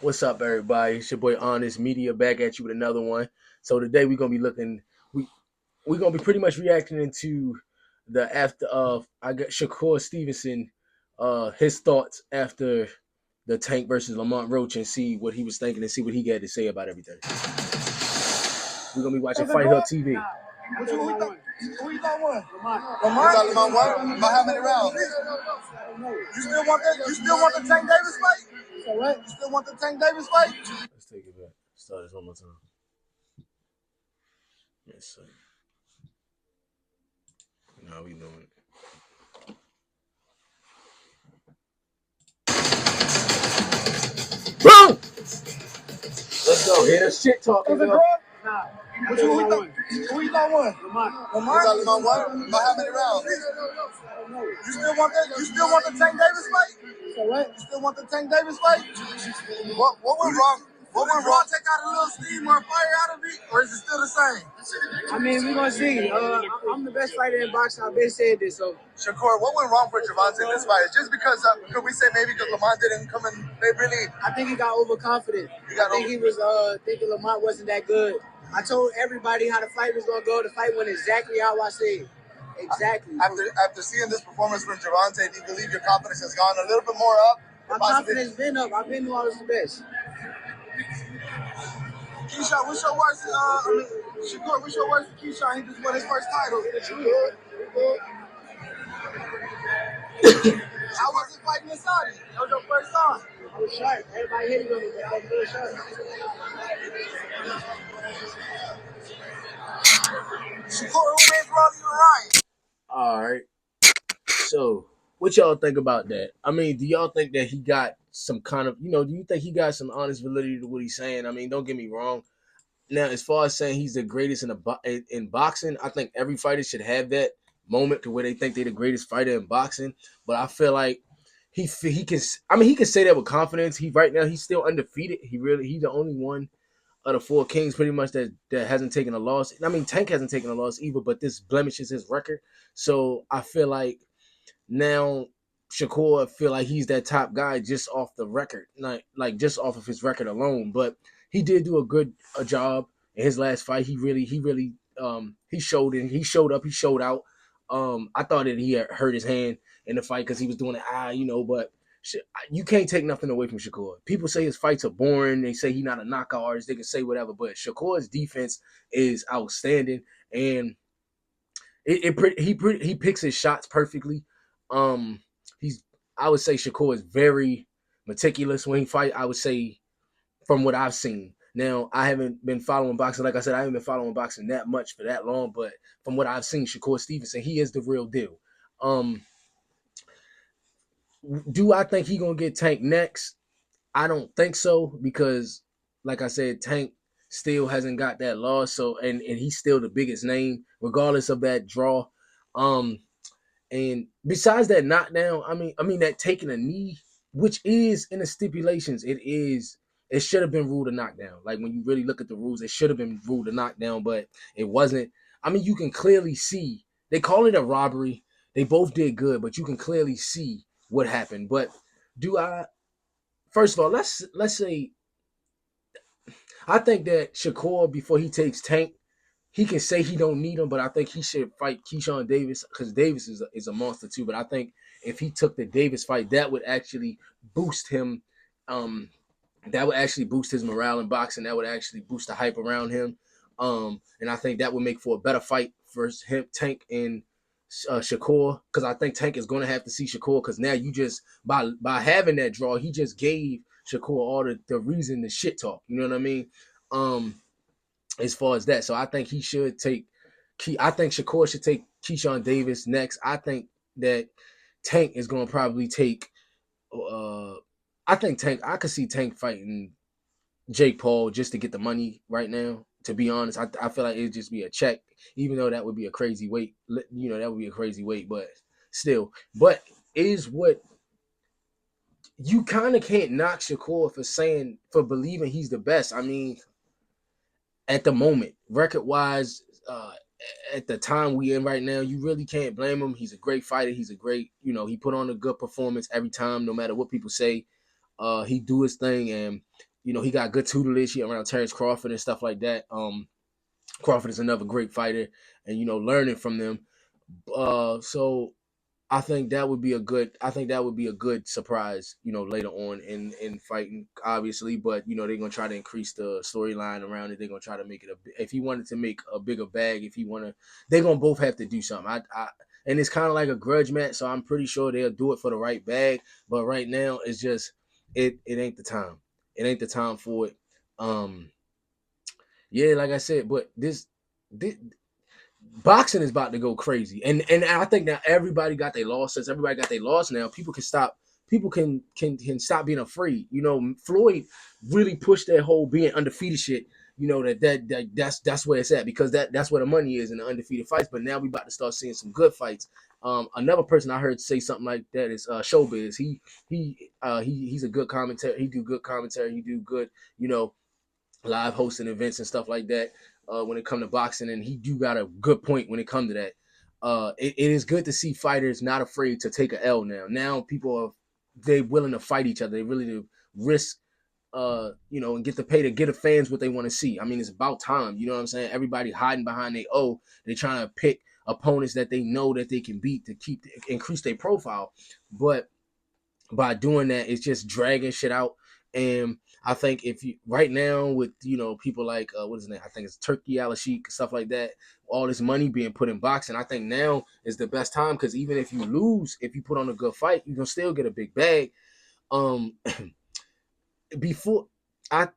What's up, everybody? It's your boy Honest Media back at you with another one. So today we're gonna be we we're gonna be pretty much reacting into the after of I got Shakur Stevenson, his thoughts after the Tank versus Lamont Roach and see what he was thinking and see what he had to say about everything. We're gonna be watching Fight Hub TV. Who you got win? Lamont? You got Lamont what? By how many rounds? You still want that? You still want the Tank Davis fight? So what? You still want the Tank Davis fight? Let's take it back. Start this one more time. Let's see. Now we doing it. Boom! Let's go. Hear the shit talking. Who you got win? Lamont. You got Lamont what? By how many rounds? You still want that? You still want the Tank Davis fight? So what? You still want the Tank Davis fight? What went wrong? What went wrong? Take out a little steam or fire out of it, or is it still the same? I mean, we're gonna see. I'm the best fighter in boxing. I've been saying this. So, Shakur, what went wrong for Gervonta in this fight? Just because could we say maybe because Lamont didn't come in? They really. I think he got overconfident. I think he was thinking Lamont wasn't that good. I told everybody how the fight was gonna go. The fight went exactly how I said. Exactly. After seeing this performance from Gervonta, do you believe your confidence has gone a little bit more up? My confidence been up. I've been knew I was the best. Keyshawn, what's your worst? Shakur, what's your worst for Keyshawn? He just won his first title. How was it fighting in Saudi? That was your first time. I was sharp. Everybody hit me with that good shot. Shakur, who wins Rolly and Ryan? All right. So, what y'all think about that? I mean, do y'all think that he got some kind of, do you think he got some honest validity to what he's saying? I mean, don't get me wrong. Now, as far as saying he's the greatest in boxing, I think every fighter should have that moment to where they think they're the greatest fighter in boxing. But I feel like he can. I mean, he can say that with confidence. Right now he's still undefeated. He's the only one of the four kings pretty much that hasn't taken a loss. I mean, Tank hasn't taken a loss either, but this blemishes his record. So I feel like now Shakur feel like he's that top guy just off the record, not like just off of his record alone. But he did do a job in his last fight. He showed it. He showed up. He showed out. I thought that he had hurt his hand in the fight because he was doing it, but you can't take nothing away from Shakur. People say his fights are boring. They say he's not a knockout artist. They can say whatever, but Shakur's defense is outstanding, and he picks his shots perfectly. I would say Shakur is very meticulous when he fight. I would say from what I've seen. Now, I haven't been following boxing. Like I said, I haven't been following boxing that much for that long, but from what I've seen, Shakur Stevenson, he is the real deal. Do I think he gonna get Tank next? I don't think so because, like I said, Tank still hasn't got that loss. So and he's still the biggest name, regardless of that draw. And besides that knockdown, I mean that taking a knee, which is in the stipulations, it should have been ruled a knockdown. Like when you really look at the rules, it should have been ruled a knockdown, but it wasn't. I mean, you can clearly see they call it a robbery. They both did good, but you can clearly see what happened. But first of all, let's say I think that Shakur, before he takes Tank, he can say he don't need him, but I think he should fight Keyshawn Davis because Davis is a monster too. But I think if he took the Davis fight, that would actually boost him. That would actually boost his morale in boxing. That would actually boost the hype around him. And I think that would make for a better fight for him, Tank and Shakur, because I think Tank is going to have to see Shakur because now you just by having that draw, he just gave Shakur all the reason to shit talk. You know what I mean? As far as that, so I think he should take. I think Shakur should take Keyshawn Davis next. I think that Tank is going to probably take. I think Tank. I could see Tank fighting Jake Paul just to get the money right now. To be honest, I feel like it'd just be a check, even though that would be a crazy weight. That would be a crazy weight, but still. But is what you kind of can't knock Shakur for believing he's the best. I mean, at the moment, record-wise, at the time we in right now, you really can't blame him. He's a great fighter. He's a great, he put on a good performance every time, no matter what people say. He do his thing, and he got good tutelage around Terrence Crawford and stuff like that. Crawford is another great fighter, and learning from them. So I think that would be a good. I think that would be a good surprise, later on in fighting, obviously. But they're gonna try to increase the storyline around it. They're gonna try to make it if he wanted to make a bigger bag. If he wanna, they're gonna both have to do something. And it's kind of like a grudge match, so I'm pretty sure they'll do it for the right bag. But right now, it's just it ain't the time. It ain't the time for it. Yeah, like I said, but this boxing is about to go crazy, and I think now everybody got their loss. Since everybody got their loss now, people can stop. People can stop being afraid. Floyd really pushed that whole being undefeated shit. That's where it's at, because that's where the money is in the undefeated fights. But now we about to start seeing some good fights. Another person I heard say something like that is Showbiz. He's a good commentator. He do good commentary. He do good, live hosting events and stuff like that. When it comes to boxing, and he do got a good point when it comes to that. It is good to see fighters not afraid to take a L now. Now people they willing to fight each other. They really to risk, and get the pay to get the fans what they want to see. I mean, it's about time. You know what I'm saying? Everybody hiding behind they they're trying to pick opponents that they know that they can beat to increase their profile. But by doing that, it's just dragging shit out. And I think if you right now with people like what is his name? I think it's Turkey Al-Sheikh, stuff like that. All this money being put in boxing, I think now is the best time, because even if you lose, if you put on a good fight, you can still get a big bag. Um, before I,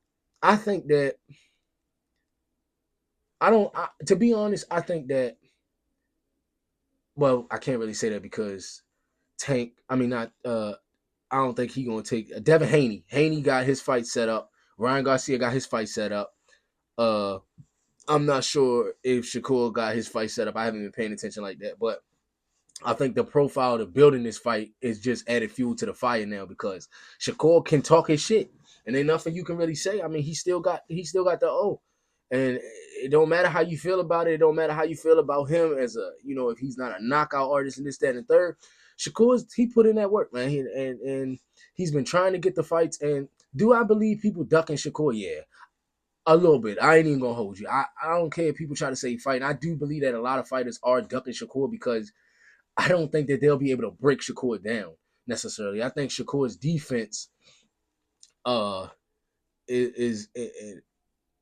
I think that to be honest, I think that, well, I can't really say that because Tank. I mean, not. I don't think he gonna take Devin Haney. Haney got his fight set up. Ryan Garcia got his fight set up. Uh, I'm not sure if Shakur got his fight set up. I haven't been paying attention like that, but I think the profile of building this fight is just added fuel to the fire now, because Shakur can talk his shit, and ain't nothing you can really say. I mean, he still got the and it don't matter how you feel about it. It don't matter how you feel about him as a if he's not a knockout artist and this, that, and the third. He put in that work, man, and he's been trying to get the fights. And do I believe people ducking Shakur? Yeah, a little bit. I ain't even gonna hold you. I don't care if people try to say fight. And I do believe that a lot of fighters are ducking Shakur, because I don't think that they'll be able to break Shakur down necessarily. I think Shakur's defense uh is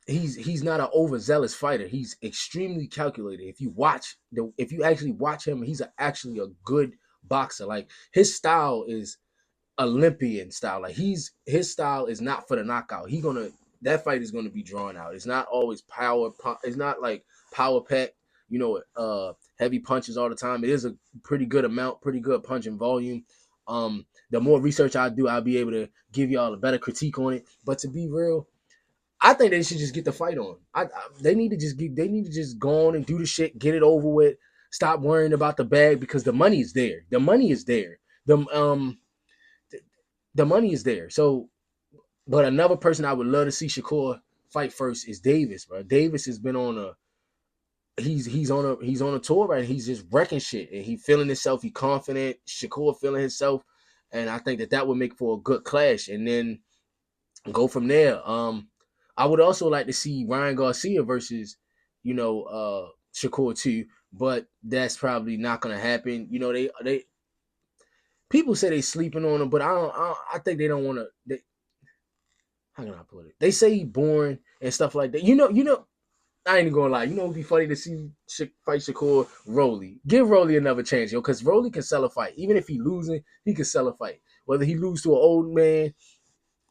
he's not an overzealous fighter. He's extremely calculated. If you actually watch him, he's actually a good boxer. Like, his style is Olympian style. Like, his style is not for the knockout. That fight is gonna be drawn out. It's not always power. It's not like power pack. Heavy punches all the time. It is a pretty good amount, pretty good punching volume. The more research I do, I'll be able to give y'all a better critique on it. But to be real, I think they should just get the fight on. They need to just go on and do the shit, get it over with. Stop worrying about the bag, because the money is there. The money is there. The money is there. So, but another person I would love to see Shakur fight first is Davis, bro. Davis has been on a he's on a tour, right? He's just wrecking shit, and he feeling himself. He confident. Shakur feeling himself, and I think that would make for a good clash, and then go from there. I would also like to see Ryan Garcia versus Shakur too, but that's probably not gonna happen. They people say they sleeping on him, but I think they don't want to. How can I put it? They say he boring and stuff like that. I ain't gonna lie. It'd be funny to see fight Shakur Rolly. Give Rolly another chance, because Rolly can sell a fight. Even if he losing, he can sell a fight. Whether he lose to an old man,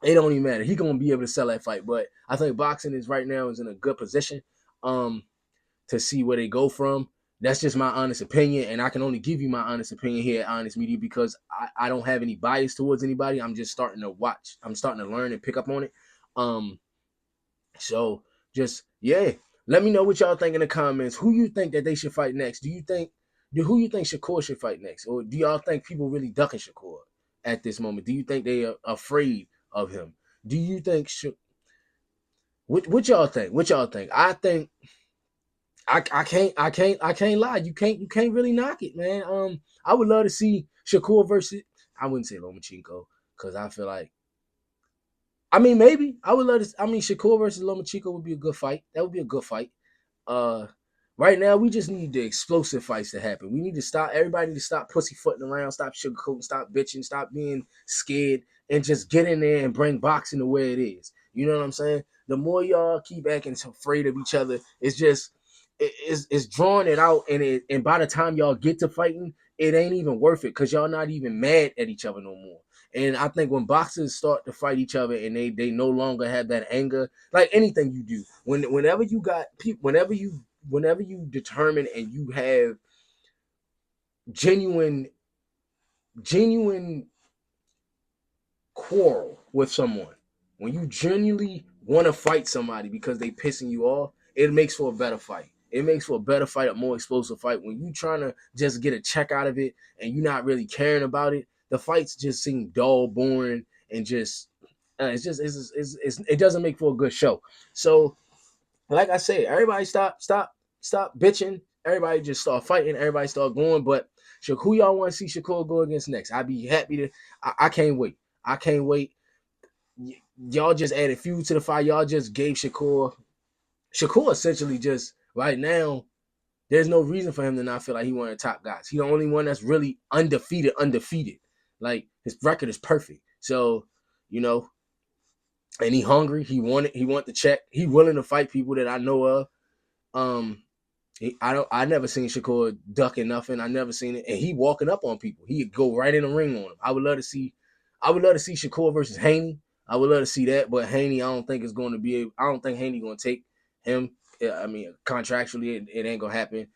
it don't even matter. He gonna be able to sell that fight. But I think boxing is right now in a good position to see where they go from. That's just my honest opinion, and I can only give you my honest opinion here at Honest Media, because I don't have any bias towards anybody. I'm just starting to watch. I'm starting to learn and pick up on it. So just, yeah. Let me know what y'all think in the comments. Who you think that they should fight next? Who you think Shakur should fight next? Or do y'all think people really ducking Shakur at this moment? Do you think they are afraid of him? Do you think what y'all think? What y'all think? I think I can't lie. You can't really knock it, man. I would love to see Shakur versus, I wouldn't say Lomachenko, because I feel like I mean, maybe I would let it. I mean, Shakur versus Lomachenko would be a good fight. That would be a good fight. Uh, right now we just need the explosive fights to happen. We need to stop. Everybody need to stop pussyfooting around, stop sugarcoating, stop bitching, stop being scared, and just get in there and bring boxing the way it is. You know what I'm saying? The more y'all keep acting afraid of each other, it's just it's drawing it out, and by the time y'all get to fighting, it ain't even worth it because y'all not even mad at each other no more. And I think when boxers start to fight each other and they no longer have that anger, like anything you do, whenever you got people, whenever you determine and you have genuine genuine quarrel with someone, when you genuinely want to fight somebody because they pissing you off, it makes for a better fight. It makes for a better fight, a more explosive fight. When you trying to just get a check out of it and you're not really caring about it, the fights just seem dull, boring, and just it doesn't make for a good show. So, like I said, everybody stop bitching. Everybody just start fighting. Everybody start going. But who y'all want to see Shakur go against next? I'd be happy to. I can't wait. I can't wait. Y'all just added fuel to the fire. Y'all just gave Shakur essentially just right now. There's no reason for him to not feel like he one of the top guys. He's the only one that's really undefeated. Like his record is perfect. So, you know, and he hungry. He want the check. He willing to fight people that I know of. Um, I never seen Shakur ducking nothing. I never seen it, and he walking up on people. He'd go right in the ring on them. I would love to see Shakur versus Haney. I would love to see that, but Haney, I don't think is going to be. I don't think Haney going to take him. I mean, contractually, it ain't gonna happen.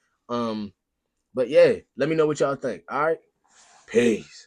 But yeah, let me know what y'all think. All right, peace.